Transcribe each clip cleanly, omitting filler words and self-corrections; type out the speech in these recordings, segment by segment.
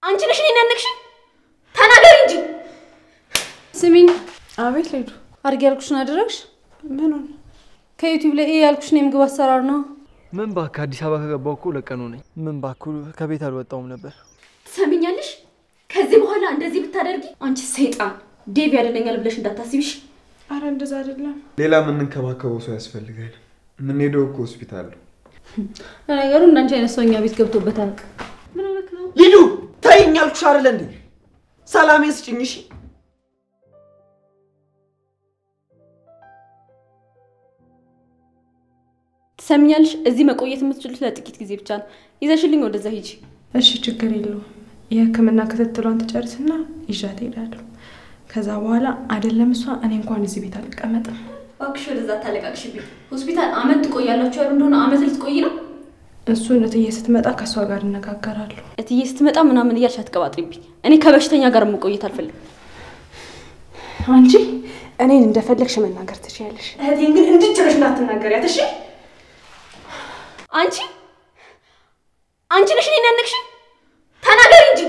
አንቺ ነሽ እኔን ያነቅሽኝ ተናገሪ እንጂ ስሚኝ አቤት ልዱ አርግ ያልኩሽን አደረግሽ ምኑን ከዩቲዩብ ላይ ያልኩሽን የምግብ አሰራር ነው ምን ባክ አዲስ አበባ ከገባው እኮ ለቀኑ ነኝ ምን ባክ ከቤት አልወጣውም ነበር ትሰሚኛለሽ ከዚህ በኋላ እንደዚህ ብታደርጊ አንቺ ሰይጣን ዴቭ ያደለኛል ብለሽ እንዳታስቢሽ አረ እንደዛ አይደለም ሌላ ምን እንከባከበው ሰው ያስፈልጋል ምን ሄደው እኮ ሆስፒታል ለነገሩ እንዳንቺ አይነት ሰውኛ ቤት ገብቶበታል ምን ሆነክ ነው ሊዱ ታይኛልኩሽ አይደል እንዴ ሰላም ይስጭኝሽ ትሰሚኛለሽ እዚህ መቆየት የምትችሉት ለጥቂት ጊዜ ብቻ ነው ይዘሽልኝ ወደዛ ሂጂ እሺ ችግር የለውም የህክምና ክትትሏን ተጨርስና ይዣት ሄዳለሁ ከዛ በኋላ አይደለም እሷ እኔ እንኳን እዚህ ቤት አልቀመጥም እባክሽ ወደዛ ታለቃቅሽብኝ ሆስፒታል አመት ትቆያላችሁ ያሉ እንደሆነ አመት ልትቆይ ነው እሱን እትዬ ስትመጣ ከሷ ጋር እንነጋገራለሁ እትዬ ስትመጣ ምናምን እያልሽ አትቀባጥሪብኝ እኔ ከበሽተኛ ጋር መቆየት አልፈልግም አንቺ እኔን እንደፈለግሽ መናገር ትችያለሽ እህቴን ግን እንድትጨርሽ እንዳትናገሪያት እሺ አንቺ ነሽ እኔን ያነቅሽኝ ተናገሪ እንጂ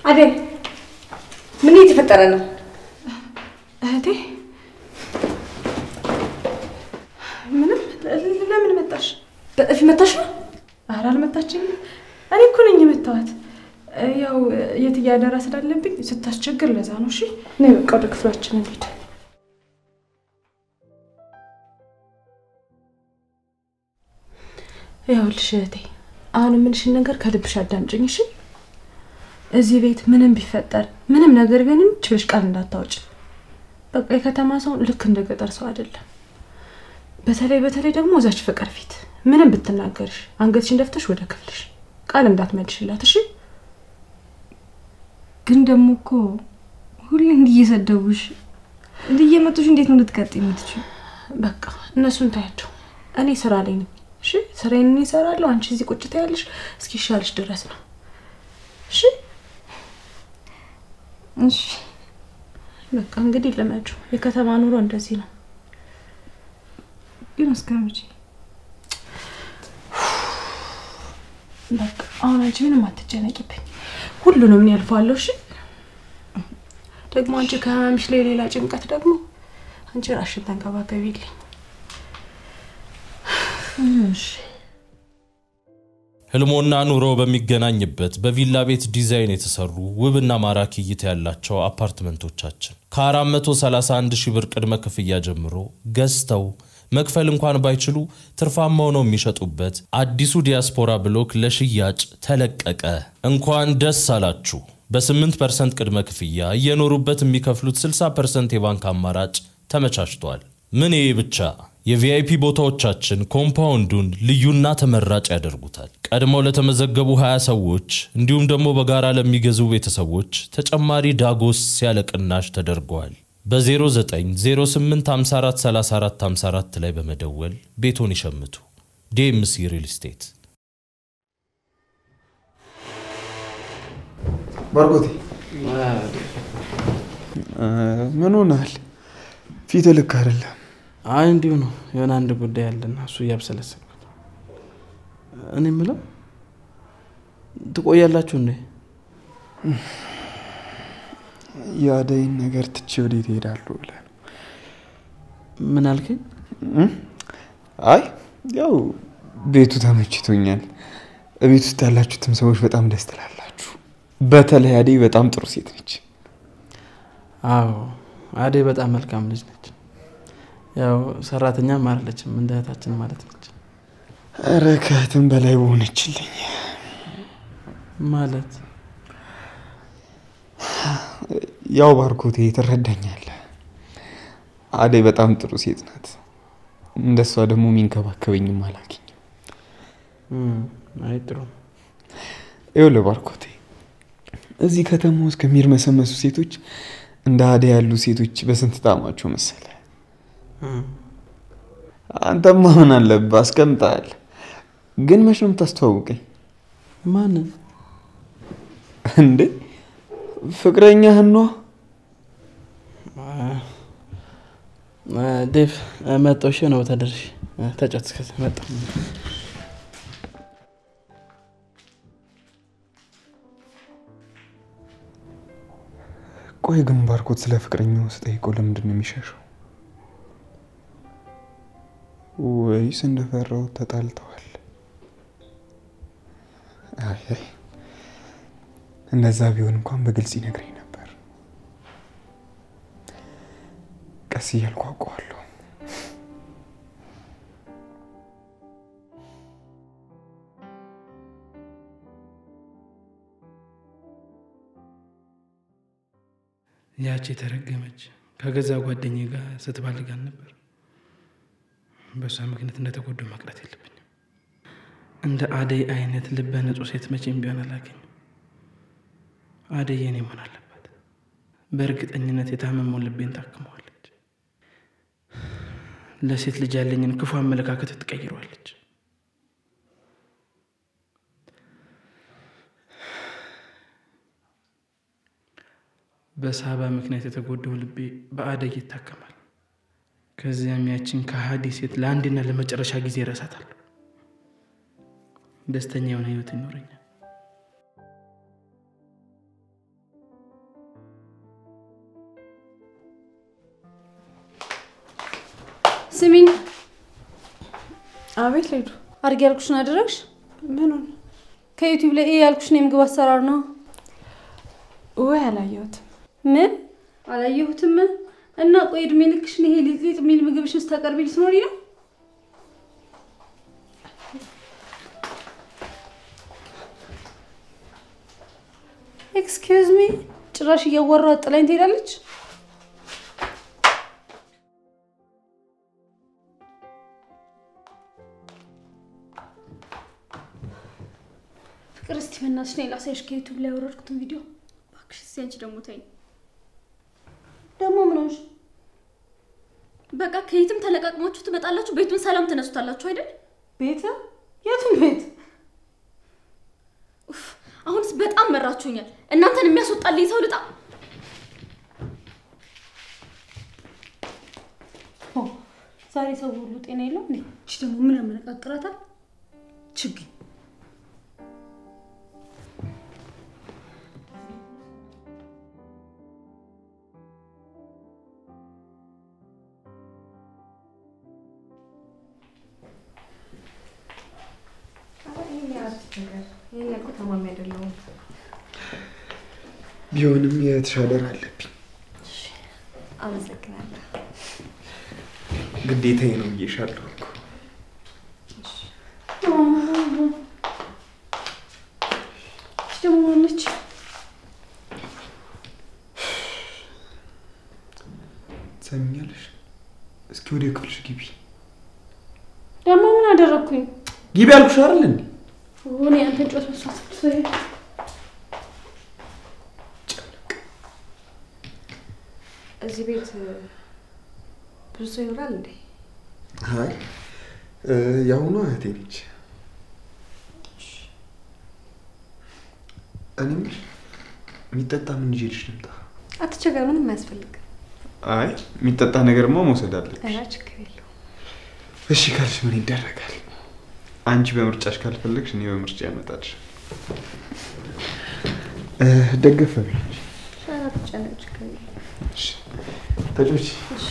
አዴ ምን እየተፈጠረ ነው እህቴ ምንም ለምን መጣሽ በጥፊ መታሽ ነው ኧረ አልመታችኝ እኔ እኮ ነኝ የመታዋት ያው የትያደራ ስላለብኝ ስታስቸግር ለዛ ነው እሺ ነይ በቃ ወደ ክፍላችን እንሂድ ያውልሽ እህቴ አሁን ምንሽን ነገር ከልብሽ አዳምጪኝ እሺ እዚህ ቤት ምንም ቢፈጠር ምንም ነገር ቢሆን ችብሽ ቃል እንዳታወጪ በቃ የከተማ ሰው ልክ እንደ ገጠር ሰው አይደለም በተለይ ደግሞ እዛች ፍቅር ፊት ምንም ብትናገርሽ አንገትሽን ደፍተሽ ወደ ክፍልሽ ቃል እንዳትመልሽላት እሺ ግን ደሞ እኮ ሁሌ እንዲየሰደቡሽ እንዲየመጡሽ እንዴት ነው ልትቀጥይ የምትችይው በቃ እነሱን ታያቸው እኔ ስራ ላይ ነኝ እሺ ስራዬን እሰራለሁ አንቺ እዚህ ቁጭ ታያለሽ እስኪሻልሽ ድረስ ነው እሺ እሺ በቃ እንግዲህ ለማጁ የከተማ ኑሮ እንደዚህ ነው ግን እስከመቼ በቃ አሁን አንቺ ምንም አትጨነቂብኝ ሁሉንም ነው ያልፋለሁ እሺ ደግሞ አንቺ ከማምሽ ላይ ሌላ ጭንቀት ደግሞ አንቺ ራስሽን ተንከባከቢልኝ እሺ ህልሞና ኑሮ በሚገናኝበት በቪላ ቤት ዲዛይን የተሰሩ ውብና ማራኪ እይታ ያላቸው አፓርትመንቶቻችን ከ431 ሺህ ብር ቅድመ ክፍያ ጀምሮ ገዝተው መክፈል እንኳን ባይችሉ ትርፋማ ሆነው የሚሸጡበት አዲሱ ዲያስፖራ ብሎክ ለሽያጭ ተለቀቀ እንኳን ደስ አላችሁ በ8% ቅድመ ክፍያ እየኖሩበት የሚከፍሉት 60% የባንክ አማራጭ ተመቻችቷል ምን ይሄ ብቻ የቪአይፒ ቦታዎቻችን ኮምፓውንዱን ልዩና ተመራጭ ያደርጉታል ቀድሞው ለተመዘገቡ 20 ሰዎች እንዲሁም ደግሞ በጋራ ለሚገዙ ቤተሰቦች ተጨማሪ ዳጎስ ያለቅናሽ ተደርጓል በ0908543454 ላይ በመደወል ቤቶን ይሸምቱ ዴምሲ ሪል ስቴት ባርኮቴ ምን ሆነሃል ፊት ልክ አይደለም አይ እንዲሁ ነው የሆነ አንድ ጉዳይ አለና እሱ ያብሰለሰለ እኔ ምለው ትቆያላችሁ እንዴ ያደይን ነገር ትቼ ወዴት ሄዳለሁ ብለህ ምን አልከኝ አይ ያው ቤቱ ተመችቶኛል ቤት ውስጥ ያላችሁትም ሰዎች በጣም ደስ ትላላችሁ በተለይ አደይ በጣም ጥሩ ሴት ነች አዎ አደይ በጣም መልካም ልጅ ነች ያው ሰራተኛ ማለችም እንደ እህታችን ማለት ነች ረከትም በላይ ሆነችልኝ ማለት ያው ባርኮቴ ትረዳኛለህ አደይ በጣም ጥሩ ሴት ናት እንደሷ ደግሞ ሚንከባከበኝም አላኪኝ አይ ጥሩ ይኸውልህ ባርኮቴ እዚህ ከተማ ውስጥ ከሚርመሰመሱ ሴቶች እንደ አደይ ያሉ ሴቶች በስንት ጣማቸው መሰለ አንተማ ምን አለበት አስቀምጣል ግን መች ነው የምታስተዋውቀኝ ማን እንዴ ፍቅረኛህ ነው ዴቭ መጣሽ ነው ተደርሽ ተጫት እስከ መጣ ቆይ ግን ባርኮት ስለ ፍቅረኛው ስጠይቀው ለምንድን ነው የሚሸሸው? ወይስ እንደፈራው ተጣልተዋል? አይ እንደዛ ቢሆን እንኳን በግልጽ ይነግረኝ ነበር። ቀስ እያልኩ አውቀዋለሁ። ያቺ ተረገመች ከገዛ ጓደኛዬ ጋር ስትባልጋን ነበር። በሷ ምክንያት እንደተጎዳው መቅረት የለብኝም። እንደ አደይ አይነት ልበ ንጹህ ሴት መቼም ቢሆን አላገኝም። አደይ የኔ መሆን አለባት። በእርግጠኝነት የታመመውን ልቤን ታክመዋለች። ለሴት ልጅ ያለኝን ክፉ አመለካከት ትቀይረዋለች። በሳባ ምክንያት የተጎዳው ልቤ በአደይ ይታከማል። ከዚያም ያችን ከሃዲ ሴት ለአንድና ለመጨረሻ ጊዜ እረሳታለሁ። ደስተኛ የሆነ ህይወት ይኖረኛል። ስሚኝ። አቤት ልዱ። አድርጊ ያልኩሽን አደረግሽ? ምኑን? ከዩቲዩብ ላይ ያልኩሽን የምግብ አሰራር ነው። ወይ አላየሁትም። ምን አላየሁትም? እና ቆይ እድሜ ልክሽን ይሄ ሊጥሊጥ የሚል ምግብሽን ስታቀርቢ ልትኖሪ ነው? ኤክስኪውዝ ሚ፣ ጭራሽ እያወራሁ ጥላኝ ትሄዳለች። ፍቅር፣ እስቲ በእናትሽ ነይ ላሳይሽ ከዩቲዩብ ላይ ያወረድኩትን ቪዲዮ። እባክሽ እስኪ አንቺ ደግሞ ተይኝ። ደግሞ ምን ሆንሽ? በቃ ከየትም ተለቃቅማችሁ ትመጣላችሁ፣ ቤቱን ሰላም ትነሱታላችሁ አይደል? ቤት? የቱን ቤት? አሁንስ በጣም መራችሁኛል። እናንተን የሚያስወጣልኝ ሰው ልጣ። ዛሬ ሰው ሁሉ ጤና የለው እንዴ? እሺ ደግሞ ምን ያመነቃቅራታል? ችግኝ ቢሆንም የተሻለ አለብኝ። አመሰግናለሁ። ግዴታዬ ነው ብዬሻለሁ እኮ። ደግሞ ነች ትሰሚኛለሽ? እስኪ ወደ ክፍልሽ ግቢ። ደግሞ ምን አደረኩኝ? ግቢ አልኩሽ አይደል እንዴ? እኔ አንተን ጮት መስራት ስለይ እዚህ ቤት ብዙ ሰው ይኖራል እንዴ? አይ ያውኑ እህቴ ነች። እኔም የሚጠጣ ምን ይዤልሽ ልምጣ? አትቸገር፣ ምንም አያስፈልግም። አይ የሚጠጣ ነገርማ መውሰድ አለብሽ። ኧረ ችግር የለውም። እሺ ካልሽ ምን ይደረጋል? አንቺ በምርጫሽ ካልፈለግሽ እኔ በምርጫ ያመጣልሽ። ደገፈ ቢልሽ ኧረ አትጨነቅ፣ ችግር የለውም። እሺ ተጮች። እሺ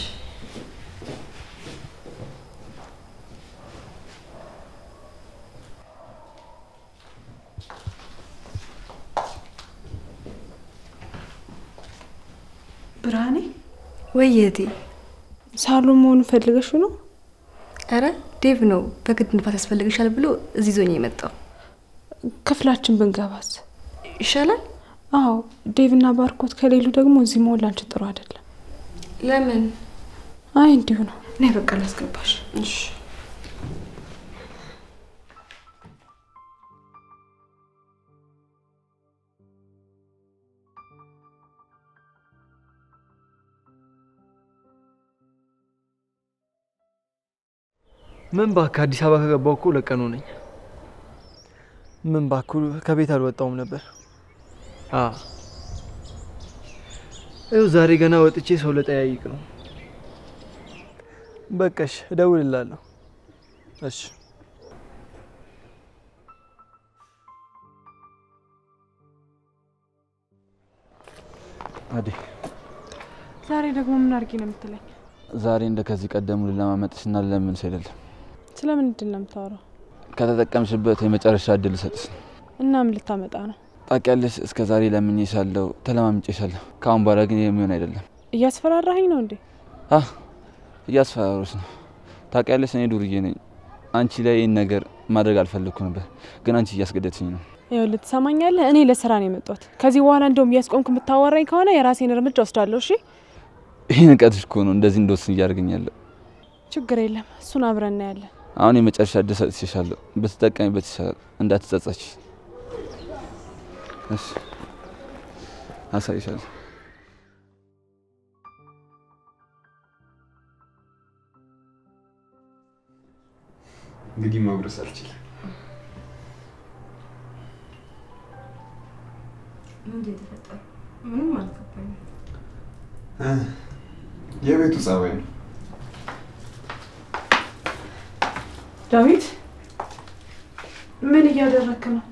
ብርሃኔ፣ ወይ እህቴ፣ ሳሎን መሆኑን ፈልገሽ ነው? አረ ዴቭ ነው በግድ ንፋስ ያስፈልግሻል ብሎ እዚህ ዞኝ የመጣው። ክፍላችን ብንገባስ ይሻላል? አዎ፣ ዴቭና ባርኮት ከሌሉ ደግሞ እዚህ መሆን ላንቺ ጥሩ አይደለም። ለምን? አይ እንዲሁ ነው። ነይ በቃ ላስገባሽ። እሺ ምን ባክ አዲስ አበባ ከገባሁ እኮ ለቀኑ ነኝ። ምን ባክ ከቤት አልወጣሁም ነበር። ይኸው ዛሬ ገና ወጥቼ ሰው ለጠያይቅ ነው። በቃሽ እደውልልሃለሁ። እሺ አዴ ዛሬ ደግሞ ምን አርጊ ነው የምትለኝ? ዛሬ እንደከዚህ ቀደሙ ለማመጥሽና ለምንሽ አይደለም። ስለምን እድል ነው የምታወራው? ከተጠቀምሽበት የመጨረሻ እድል ልሰጥሽ ነው። እና ምን ልታመጣ ነው? ታውቂያለሽ፣ እስከ ዛሬ ለምኜሻለሁ፣ ተለማምጬሻለሁ። ካሁን በኋላ ግን የሚሆን አይደለም። እያስፈራራኸኝ ነው እንዴ? እያስፈራሮሽ ነው። ታውቂያለሽ፣ እኔ ዱርዬ ነኝ። አንቺ ላይ ይህን ነገር ማድረግ አልፈለኩም ነበር፣ ግን አንቺ እያስገደድሽኝ ነው። ይኸውልህ ትሰማኛለህ? እኔ ለስራ ነው የመጣሁት። ከዚህ በኋላ እንደውም እያስቆምክ የምታወራኝ ከሆነ የራሴን እርምጃ ወስዳለሁ። እሺ? ይሄ ንቀትሽ እኮ ነው እንደዚህ እንደወስን እያደረገኛለሁ። ችግር የለም፣ እሱን አብረን እናያለን። አሁን የመጨረሻ እድል ሰጥቼሻለሁ፣ ብትጠቀሚበት ይሻላል። እንዳትጸጸች። እሺ? አሳይሻለሁ። እንግዲህ ማብረስ አልችልም። ምን ተፈጠረ? ምንም አልገባኝም። የቤቱ ጸባይ ነው። ዳዊት ምን እያደረክ ነው?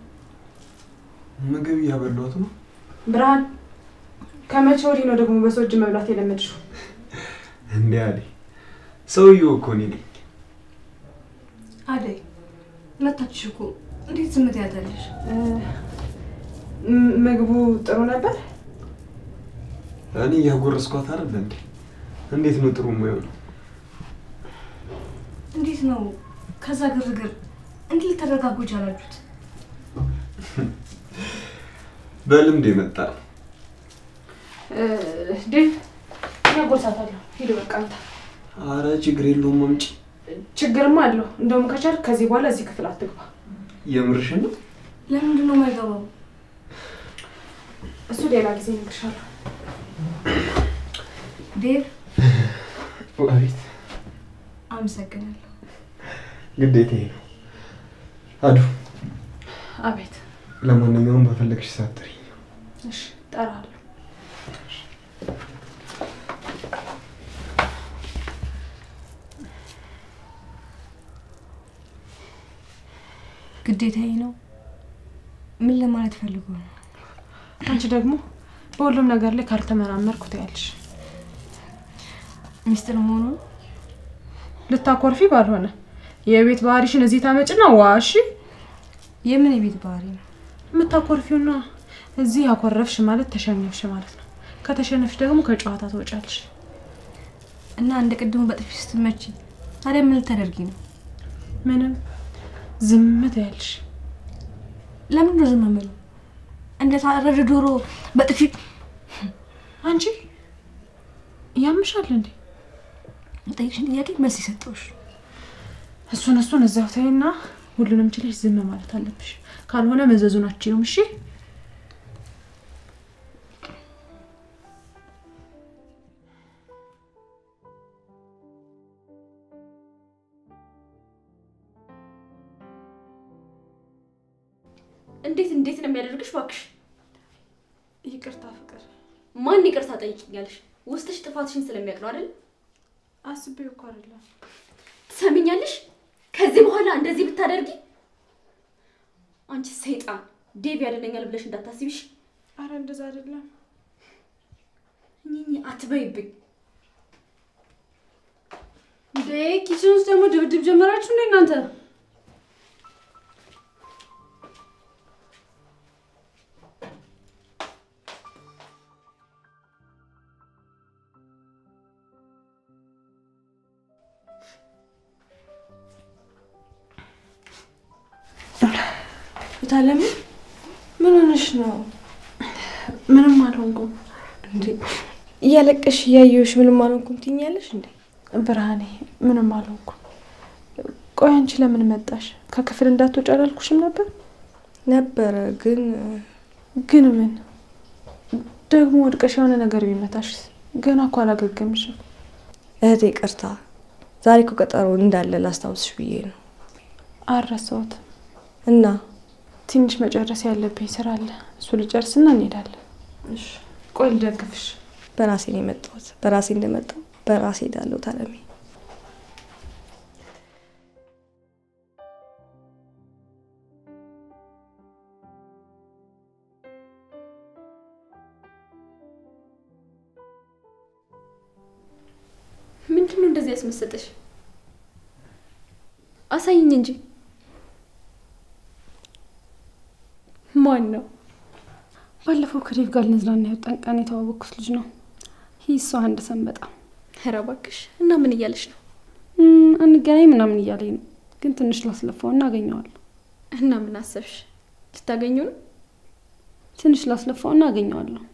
ምግብ እያበላሁት ነው። ብርሃን ከመቼ ወዲህ ነው ደግሞ በሰው እጅ መብላት የለመድሽው? እንዴ አዴ፣ ሰውዬው እኮ እኔ ነኝ። አደይ መታችሽ እኮ እንዴት ዝም ትያታለሽ? ምግቡ ጥሩ ነበር? እኔ እያጎረስኳት አይደል እንዴ? እንዴት ነው ጥሩ የማይሆነው? እንዴት ነው ከዛ ግርግር እንዴት ልትረጋጉ ቻላችሁት? በልምድ የመጣ ነው። ዴቭ ያጎርሳታለሁ። ሂድ በቃ አንተ። አረ ችግር የለውም አምጪ። ችግርማ አለው። እንደውም ከቻልክ ከዚህ በኋላ እዚህ ክፍል አትግባ። የምርሽን ነው? ለምንድን ነው የማይገባው? እሱ ሌላ ጊዜ እነግርሻለሁ። ዴቭ ወይት አመሰግናለሁ። ግዴታዬ ነው። አዱ አቤት። ለማንኛውም በፈለግሽ ሰዓት ጥሪኝ። እሺ እጠራለሁ። ግዴታዬ ነው። ምን ለማለት ፈልጎ ነው? አንቺ ደግሞ በሁሉም ነገር ላይ ካልተመራመርኩ ትያለሽ። ሚስጥር መሆኑን ልታኮርፊ ባልሆነ የቤት ባህሪሽን እዚህ ታመጭና ዋሺ። የምን የቤት ባህሪ ነው? የምታኮርፊውና እዚህ ያኮረፍሽ ማለት ተሸነፍሽ ማለት ነው። ከተሸነፍሽ ደግሞ ከጨዋታ ትወጫለሽ። እና እንደ ቅድሙ በጥፊ ስትመጪ ታዲያ ምን ልታደርጊ ነው? ምንም ዝም ትያለሽ። ለምን ነው ዝም የምለው? እንደ ታረደ ዶሮ በጥፊ። አንቺ ያምሻል እንዴ? ጠይቅሽን ጥያቄ መልስ ይሰጠውሽ። እሱን እዛው ተይና ሁሉንም ችለሽ ዝም ማለት አለብሽ። ካልሆነ መዘዙን አትችይውም። እሺ? እንዴት ነው የሚያደርግሽ? ባክሽ ይቅርታ ፍቅር። ማን ይቅርታ ጠይቂኛለሽ? ውስጥሽ ጥፋትሽን ስለሚያውቅ ነው አይደል? አስቤው እኮ አይደለም። ትሰሚኛለሽ? ከዚህ በኋላ እንደዚህ ብታደርጊ አንቺ ሰይጣን ዴቭ ያደነኛል ብለሽ እንዳታስቢሽ። አረ እንደዛ አይደለም። እኚህ አትበይብኝ። ኪችን ውስጥ ደግሞ ድብድብ ጀመራችሁ እንዴ እናንተ? ታለሚ ምን ሆነሽ ነው? ምንም አልሆንኩም። እንዴ እያለቀሽ ያየሁሽ ምንም አልሆንኩም ትይኛለሽ እንዴ? ብርሃኔ ምንም አልሆንኩም። ቆይ አንቺ ለምን መጣሽ? ከክፍል እንዳትወጪ አላልኩሽም ነበር? ነበረ ግን ምን ደግሞ ወድቀሽ የሆነ ነገር ቢመታሽ? ገና እኮ አላገገምሽም። እህቴ ቅርታ፣ ዛሬ እኮ ቀጠሮ እንዳለ ላስታውስሽ ብዬ ነው። አልረሳሁትም። እና ትንሽ መጨረስ ያለብኝ ስራ አለ። እሱ ልጨርስና እንሄዳለን። እሺ ቆይ ልደግፍሽ። በራሴ ነው የመጣሁት። በራሴ እንደመጣሁ በራሴ ሄዳለሁ ታለሚ። እንደዚህ ያስመሰጠሽ? አሳይኝ እንጂ። ማን ነው? ባለፈው ከዴቭ ጋር ልንዝናና የወጣን ቀን የተዋወቅኩት ልጅ ነው። ሂሶ አንድ ሰንበጣ። ኧረ እባክሽ። እና ምን እያለሽ ነው? አንገናኝ ምናምን እያለኝ ነው። ግን ትንሽ ላስለፋውና አገኘዋለሁ። እና ምን አሰብሽ? ልታገኙ ነው? ትንሽ ላስለፋውና አገኘዋለሁ።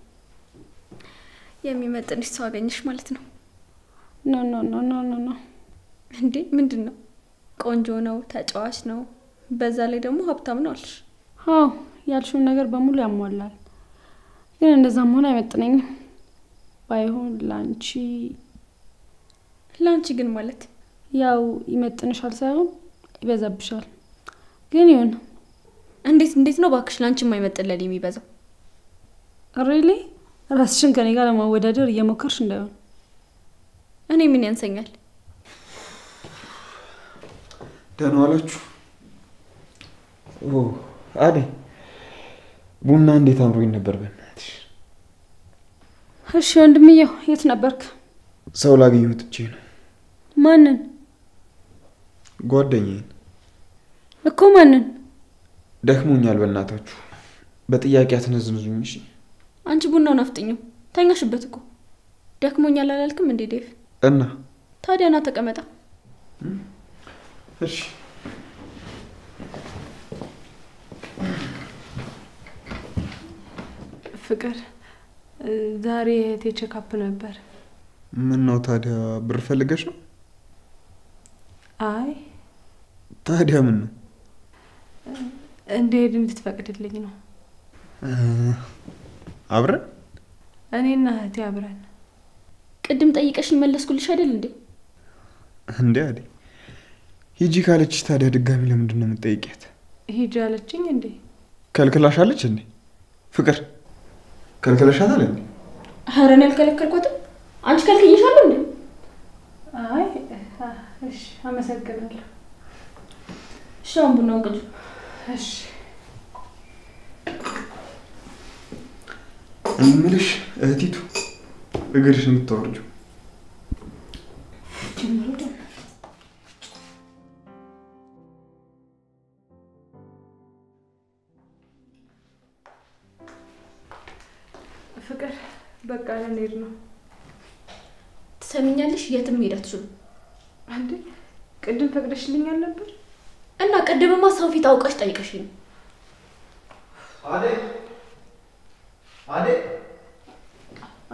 የሚመጥንሽ ሰው አገኘሽ ማለት ነው? ኖ ኖ ኖ ኖ ኖ ኖ። እንዴ ምንድን ነው? ቆንጆ ነው፣ ተጫዋች ነው፣ በዛ ላይ ደግሞ ሀብታም ነው አልሽ? አዎ ያልሽውን ነገር በሙሉ ያሟላል። ግን እንደዛ መሆን አይመጥነኝም። ባይሆን ላንቺ ግን ማለት ያው ይመጥንሻል ሳይሆን ይበዛብሻል። ግን ይሁን። እንዴት ነው ባክሽ ላንቺ የማይመጥን የሚበዛው? ሪሊ ራስሽን ከኔ ጋር ለማወዳደር እየሞከርሽ እንዳይሆን። እኔ ምን ያንሰኛል? ደህና ዋላችሁ? አደይ ቡና እንዴት አምሮኝ ነበር በእናትሽ። እሺ ወንድምዬው የት ነበርክ? ሰው ላገኝ ወጥቼ ነው። ማንን? ጓደኛዬን እኮ። ማንን? ደክሞኛል በእናታችሁ። በጥያቄ አትነዝንዙኝ እሺ? አንቺ ቡናውን አፍጥኝው። ተኛሽበት እኮ። ደክሞኛል አላልክም እንዴ ዴቭ? እና ታዲያ ና ተቀመጣ። እሺ ፍቅር ዛሬ ቼክአፕ ነበር። ምን ነው ታዲያ ብር ፈልገሽ ነው? አይ ታዲያ ምን ነው? እንድሄድ እንድትፈቅድልኝ ነው። አብረን? እኔና እህቴ አብረን። ቅድም ጠይቀሽኝ መለስኩልሽ አይደል እንዴ? እንዴ አይደል? ሂጂ ካለችሽ ታዲያ ድጋሚ ለምንድን ነው የምትጠይቂያት? ሂጂ አለችኝ እንዴ? ከልክላሻለች እንዴ? ፍቅር ከልክለሻታል እንዴ? ኧረ እኔ አልከለከልኳትም። አንቺ ከልክዬሻለሁ እንዴ? አይ እሺ አመሰግናለሁ። እሺ አሁን ቡናውን ቅጂ። እሺ እምልሽ እህቲቱ እግርሽ የምታወርጂው ፍቅር በቃ ልንሄድ ነው። ትሰሚኛለሽ? የትም ሄድ አትችሉም። አንዴ ቅድም ፈቅደሽልኛል ነበር እና ቅድምማ ሰው ፊት አውቀሽ ጠይቀሽኝ። አደይ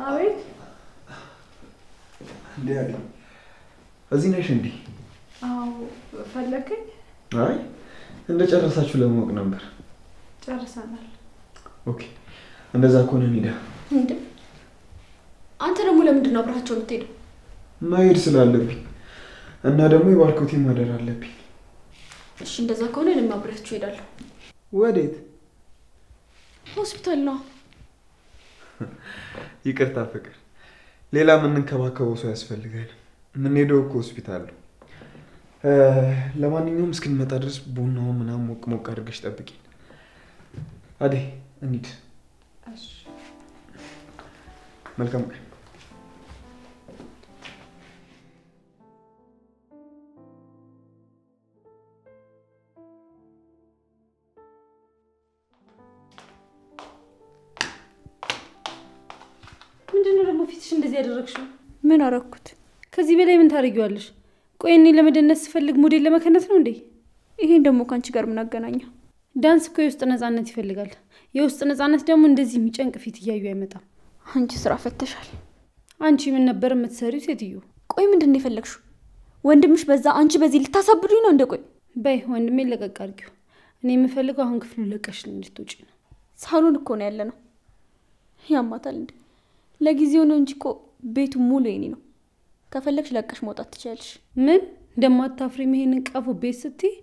አቤት። እንዴ አደይ እዚህ ነሽ እንዴ? አዎ ፈለከኝ? አይ እንደጨረሳችሁ ለማወቅ ነበር። ጨርሰናል። ኦኬ እንደዛ ከሆነ እንሂዳ። እንዴ አንተ ደግሞ ለምንድን ነው አብራቸው የምትሄደው? መሄድ ስላለብኝ እና ደግሞ የባርኮቴ ማደር አለብኝ። እሺ እንደዛ ከሆነ እኔም አብሬያችሁ እሄዳለሁ። ወዴት? ሆስፒታል ነው። ይቅርታ ፍቅር፣ ሌላ የምንንከባከበው ሰው ያስፈልጋል። የምንሄደው እኮ ሆስፒታል ነው። ለማንኛውም እስክንመጣ ድረስ ቡናውን ምናምን ሞቅ ሞቅ አድርገሽ ጠብቂኝ። አደይ እንሂድ። እሺ መልካም ቀን። ምንድነው ደግሞ ፊትሽ እንደዚህ ያደረግሽው? ምን አረኩት? ከዚህ በላይ ምን ታደርጊዋለሽ? ቆይ እኔ ለመደነስ ስፈልግ ሞዴል ለመከነት ነው እንዴ? ይሄን ደግሞ ካንቺ ጋር ምን አገናኘው? ዳንስ እኮ የውስጥ ነፃነት ይፈልጋል። የውስጥ ነፃነት ደግሞ እንደዚህ የሚጨንቅ ፊት እያዩ አይመጣም። አንቺ ስራ ፈተሻል። አንቺ ምን ነበር የምትሰሪው ሴትዮ? ቆይ ምንድን ነው የፈለግሽው? ወንድምሽ በዛ፣ አንቺ በዚህ ልታሳብዱኝ ነው እንደ? ቆይ በይ ወንድሜ ለቀቅ አድርጊው። እኔ የምፈልገው አሁን ክፍሉ ለቀሽ እንድትወጪ ነው። ሳሎን እኮ ነው ያለ ነው። ያማታል እንዴ? ለጊዜው ነው እንጂ እኮ ቤቱ ሙሉ የኔ ነው። ከፈለግሽ ለቀሽ መውጣት ትችያለሽ። ምን እንደማታፍሪም ይሄንን ቀፎ ቤት ስትይ?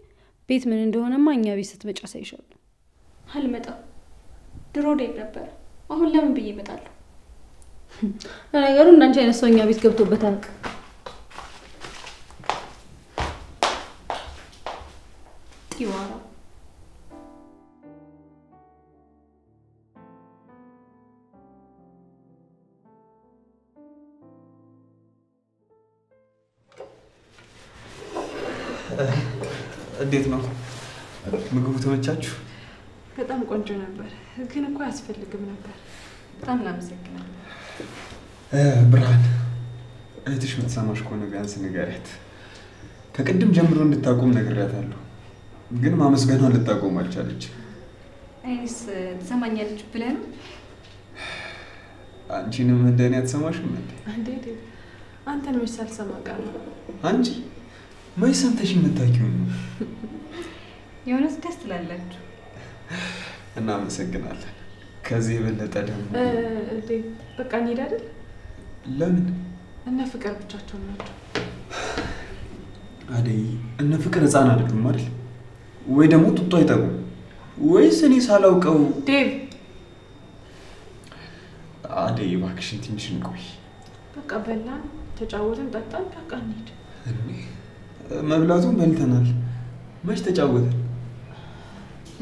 ቤት ምን እንደሆነማ እኛ ቤት ስትመጪ አሳይሻለሁ። አልመጣም። ድሮ ዴብ ነበር። አሁን ለምን ብዬ እመጣለሁ? ለነገሩ እንዳንቺ አይነት ሰው እኛ ቤት ገብቶበታል። ጢዋራ እንዴት ነው ምግቡ? ተመቻችሁ? በጣም ቆንጆ ነበር፣ ግን እኮ አያስፈልግም ነበር። በጣም እናመሰግናለን። ብርሃን፣ እህትሽ የምትሰማሽ ከሆነ ቢያንስ ንገሪያት። ከቅድም ጀምሮ እንድታቆም ነግሬያታለሁ፣ ግን ማመስገኗን ልታቆም አልቻለችም። እኔስ ትሰማኛለች ብለህ ነው? አንቺንም እንደኔ አትሰማሽም እንዴ? እንዴ አንተን መች ሳልሰማ ቀረሁ? አንቺ መች ሰምተሽ የምታውቂው ነው? የሆነስ ደስ ትላላችሁ። እናመሰግናለን። ከዚህ የበለጠ ደግሞ እንዴ በቃ እንሂድ አይደል? ለምን? እነ ፍቅር ብቻቸውን ናቸው። አደይ፣ እነ ፍቅር ህፃን አይደሉም አይደል? ወይ ደግሞ ጡጦ አይጠቡም? ወይስ እኔ ሳላውቀው? ዴቭ፣ አደይ እባክሽን ትንሽ እንቆይ። በቃ በላን፣ ተጫወትን፣ ጠጣን፣ በቃ እንሂድ። መብላቱን በልተናል፣ መች ተጫወትን?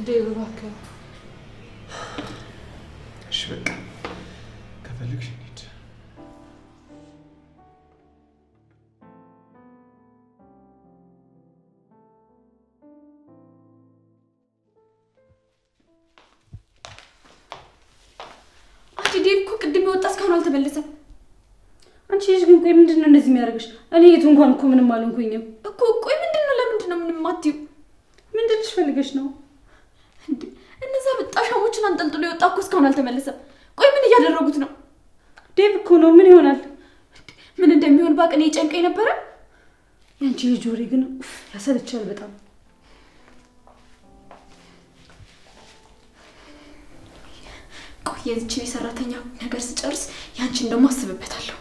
ዴቭ እባክህ። እሺ በቃ ከፈለግሽ እንሂድ። ዴቭ እኮ ቅድም የወጣ እስካሁን አልተመለሰም። አንቺ ልጅ ግን ቆይ ምንድነው እንደዚህ የሚያደርግሽ? እኔ የቱ እንኳን እኮ ምንም አልሆንኩኝም እኮ። ቆይ ምንድነው? ለምንድነው ምንም አትይው? ምንድነሽ ፈልገሽ ነው እንዴ? እነዛ በጣሻሞችን አንጠልጥሎ የወጣ እኮ እስካሁን አልተመለሰም። ቆይ ምን እያደረጉት ነው? ዴቭ እኮ ነው። ምን ይሆናል? ምን እንደሚሆን ባቅ እኔ ጨንቀኝ ነበረ። ያንቺ ልጅ ወሬ ግን ያሰለቻል በጣም። ቆይ የዚችን የሰራተኛ ነገር ስጨርስ ያንቺን ደግሞ አስብበታለሁ።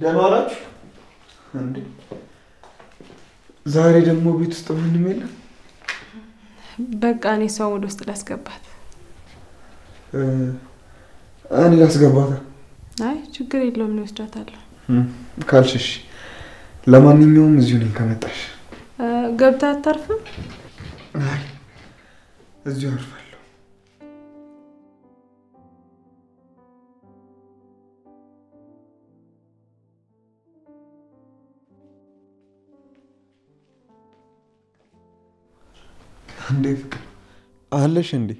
ደህና ዋላችሁ እንዴ? ዛሬ ደግሞ ቤት ውስጥ ምንም የለም። በቃ እኔ ሰው ወደ ውስጥ ላስገባት። እኔ ላስገባት? አይ ችግር የለውም፣ ነው ወስዳታለሁ። ካልሽሽ፣ ለማንኛውም እዚሁ ነኝ ከመጣሽ። ገብታ አታርፍም? አይ እዚሁ አርፋለሁ። እንዴ ፍቅር አለሽ እንዴ?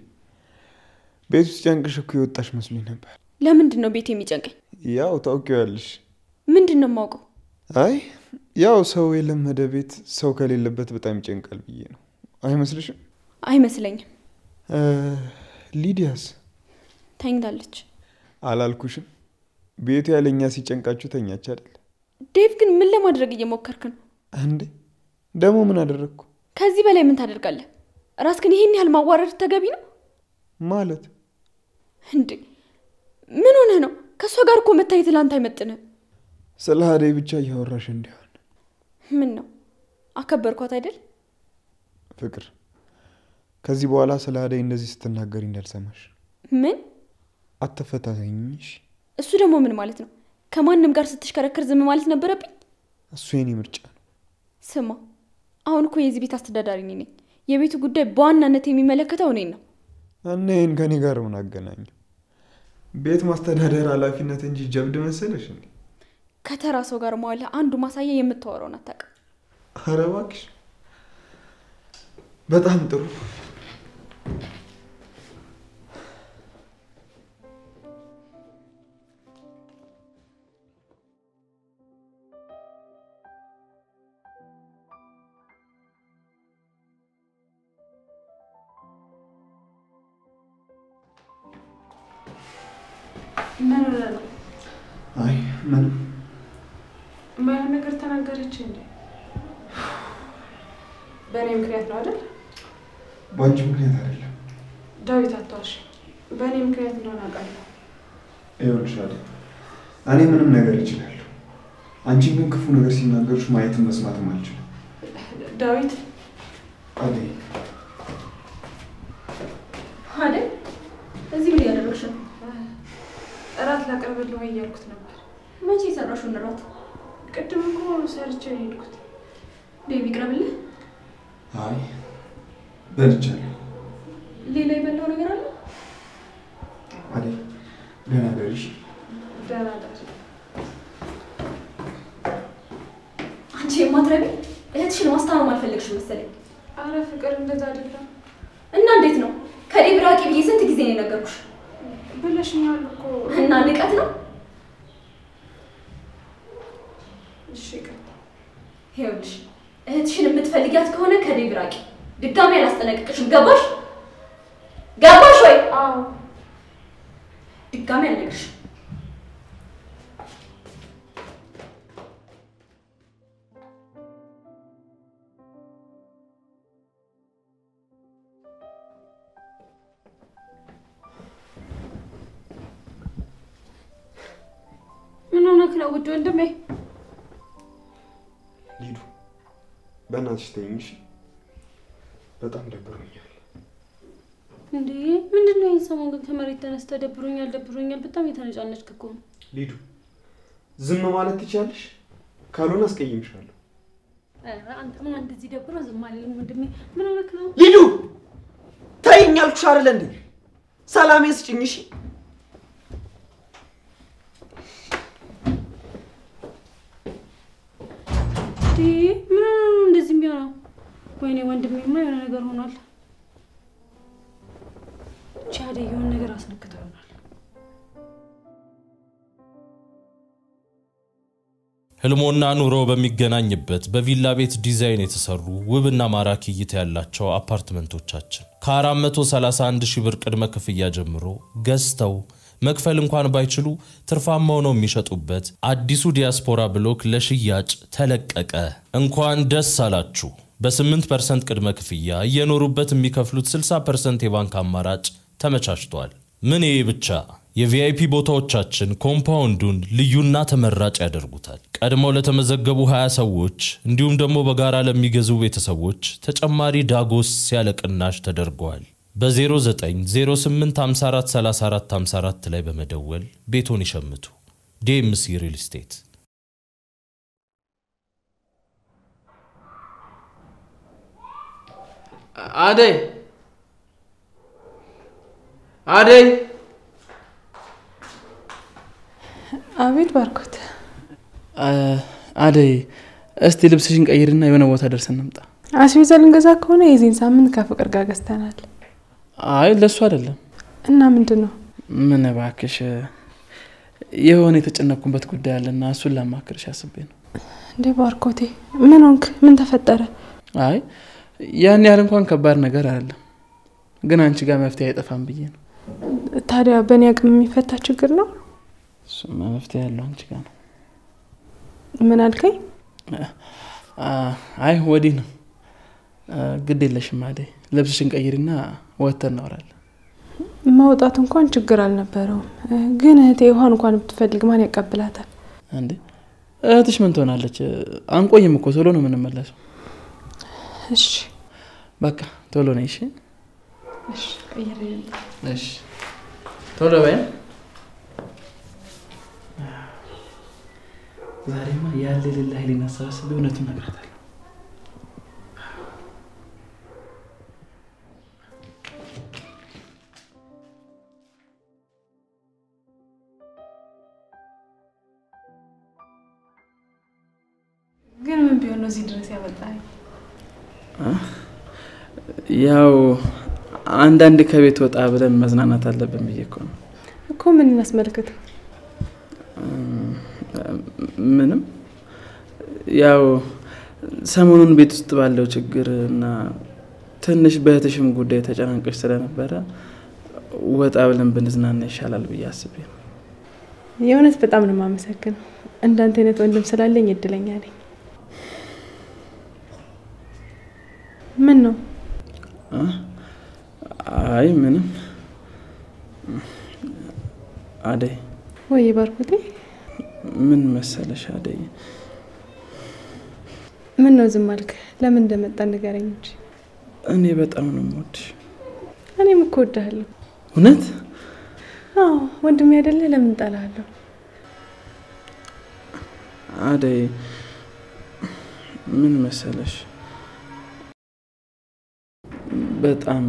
ቤት ውስጥ ጨንቅሽ እኮ የወጣሽ መስሎኝ ነበር። ለምንድን ነው ቤት የሚጨንቀኝ? ያው ታውቂዋለሽ። ምንድን ነው የማውቀው? አይ ያው ሰው የለመደ ቤት ሰው ከሌለበት በጣም ይጨንቃል ብዬ ነው። አይመስልሽም? አይመስለኝም። ሊዲያስ ተኝታለች። አላልኩሽም? ቤቱ ያለኛ ሲጨንቃችሁ ተኛች አይደል? ዴቭ ግን ምን ለማድረግ እየሞከርክ ነው? እንዴ ደግሞ ምን አደረግኩ? ከዚህ በላይ ምን ታደርጋለህ? ራስክን ይሄን ያህል ማዋረድ ተገቢ ነው ማለት? እንዴ ምን ሆነ ነው? ከሷ ጋር እኮ መታየት ላንተ አይመጥንም። ስለ አደይ ብቻ እያወራሽ እንዲሆን ምን ነው? አከበርኳት አይደል? ፍቅር፣ ከዚህ በኋላ ስለ አደይ እንደዚህ ስትናገሪ እንዳልሰማሽ። ምን? አትፈታተኝሽ። እሱ ደግሞ ምን ማለት ነው? ከማንም ጋር ስትሽከረከር ዝም ማለት ነበረብኝ? እሱ የኔ ምርጫ ነው። ስማ፣ አሁን እኮ የዚህ ቤት አስተዳዳሪ ነኝ። የቤቱ ጉዳይ በዋናነት የሚመለከተው እኔን ነው። እኔን ከኔ ጋር ምን አገናኘው? ቤት ማስተዳደር ኃላፊነት እንጂ ጀብድ መሰለሽ እንዴ? ከተራ ሰው ጋር መዋል አንዱ ማሳያ የምታወራውን አታውቅም። ኧረ እባክሽ። በጣም ጥሩ። ምን ነው? አይ ምን ማን ነገር ተናገረች እንዴ? በእኔ ምክንያት ነው አይደል? በአንቺ ምክንያት አይደለም። ዳዊት አትዋሽ። በእኔ ምክንያት እንደሆነ አውቃለሁ። ይኸውልሽ አይደል፣ እኔ ምንም ነገር እችላለሁ። አንቺ ግን ክፉ ነገር ሲናገሩሽ ማየትም መስማትም አልችልም። ዳዊት አደይ አይደል? እዚህ ምን ያደረግሽ ነው? እራት ላቀርብልህ ወይ እያልኩት ነበር። መቼ ሰራሽውን እራት? ቅድም እኮ ሰርቼ ነው የሄድኩት። ዴቭ ይቅረብልህ። አይ በልቻለሁ። ሌላ የበላው ነገር አለ? መሰለኝ። አረ ፍቅር እንደዛ አይደለም። እና እንዴት ነው? ከዴቭ ራቂ ብዬ ስንት ጊዜ ነው የነገርኩሽ? ብለሽኛል እኮ። እና ንቀት ነው? እሺ ይኸውልሽ እህትሽን የምትፈልጊያት ከሆነ ከዴቭ ራቂ። ድጋሜ አላስጠነቅቅሽም። ገባሽ? ገባሽ ወይ? አዎ። ድጋሜ አልነግርሽም። ምን ሆነክ ነው ውድ ወንድሜ? ሊዱ በእናትሽ ተይኝ እሺ? በጣም ደብሮኛል። እንዴ ምንድነው ይሄን ሰሞን ግን ከመሬት ተነስተ ደብሮኛል በጣም የተነጫነጭክ እኮ ነው። ሊዱ ዝም ማለት ትችያለሽ? ካልሆነ አስቀይምሻለሁ። አንተ ምን እንደዚህ ደብሮ ዝም አለኝ ወንድሜ? ምን ሆነክ ነው? ሊዱ ተይኝ አልኩሽ አይደል እንዴ? ሰላሜን ስጭኝ እሺ? ምን እንደዚህ የሚሆነው? ወይኔ ወንድሜማ የሆነ ነገር ሆኗል። ቻዴ የሆነ ነገር አስነክተው ይሆናል። ህልሞና ኑሮ በሚገናኝበት በቪላ ቤት ዲዛይን የተሰሩ ውብና ማራኪ እይታ ያላቸው አፓርትመንቶቻችን ከ431 ሺህ ብር ቅድመ ክፍያ ጀምሮ ገዝተው መክፈል እንኳን ባይችሉ ትርፋማ ሆነው የሚሸጡበት አዲሱ ዲያስፖራ ብሎክ ለሽያጭ ተለቀቀ። እንኳን ደስ አላችሁ። በ8% ቅድመ ክፍያ እየኖሩበት የሚከፍሉት 60% የባንክ አማራጭ ተመቻችቷል። ምን ይሄ ብቻ! የቪአይፒ ቦታዎቻችን ኮምፓውንዱን ልዩና ተመራጭ ያደርጉታል። ቀድመው ለተመዘገቡ 20 ሰዎች እንዲሁም ደግሞ በጋራ ለሚገዙ ቤተሰቦች ተጨማሪ ዳጎስ ያለቅናሽ ተደርጓል። በ0908543454 ላይ በመደወል ቤቶን ይሸምቱ። ዴምሲ ሪል ስቴት። አደይ አቤት ባርኮት። አደይ እስቲ ልብስሽን ቀይርና የሆነ ቦታ ደርሰን እንምጣ። አስቤዛ ልንገዛ ከሆነ የዚህን ሳምንት ከፍቅር ጋር ገዝተናል። አይ ለሱ አይደለም። እና ምንድነው? ምን እባክሽ የሆነ የተጨነኩበት ጉዳይ አለና እሱን ለማከርሽ አስቤ ነው። እንዴ ባርኮቴ ምን ሆንክ? ምን ተፈጠረ? አይ ያን ያህል እንኳን ከባድ ነገር አይደለም፣ ግን አንቺ ጋር መፍትሄ አይጠፋም ብዬ ነው። ታዲያ በእኔ አቅም የሚፈታ ችግር ነው? እሱማ መፍትሄ ያለው አንቺ ጋር ነው። ምን አልከኝ? አይ ወዲህ ነው። ግድ የለሽም አደይ፣ ልብስሽን ቀይሪና ወተን እናወራለን። ማውጣት እንኳን ችግር አልነበረውም፣ ግን እህቴ ውሃን እንኳን ብትፈልግ ማን ያቀብላታል? እንዴ እህትሽ ምን ትሆናለች? አንቆይም እኮ ቶሎ ነው የምንመለሰው። እሺ በቃ ቶሎ ነይ። እሺ እሺ ቀይሬ። እሺ ቶሎ በይ። ዛሬማ ያለ ሌላ ኃይሌን አሰባስቤ እውነቱን እነግራታለሁ። ግን ምን ቢሆን ነው እዚህ ድረስ ያመጣኝ? ያው አንዳንድ ከቤት ወጣ ብለን መዝናናት አለብን ብዬ እኮ ነው። እኮ ምን እናስመልክት? ምንም ያው ሰሞኑን ቤት ውስጥ ባለው ችግር እና ትንሽ በእህትሽም ጉዳይ ተጨናንቀሽ ስለነበረ ወጣ ብለን ብንዝናና ይሻላል ብዬ አስቤ ነው። የእውነት በጣም ነው የማመሰግነው። እንዳንተ አይነት ወንድም ስላለኝ እድለኛ ነኝ። ምን ነው? አይ ምንም። አደይ ወይ ባርኮቴ? ምን መሰለሽ አደይ፣ ምን ነው ዝም አልክ? ለምን እንደመጣ ንገረኝ እንጂ። እኔ በጣም ነው የምወድሽ። እኔም እኮ እወድሃለሁ። እውነት? አዎ ወንድሜ አይደለ? ለምን ጠላለሁ? አደይ ምን መሰለሽ፣ በጣም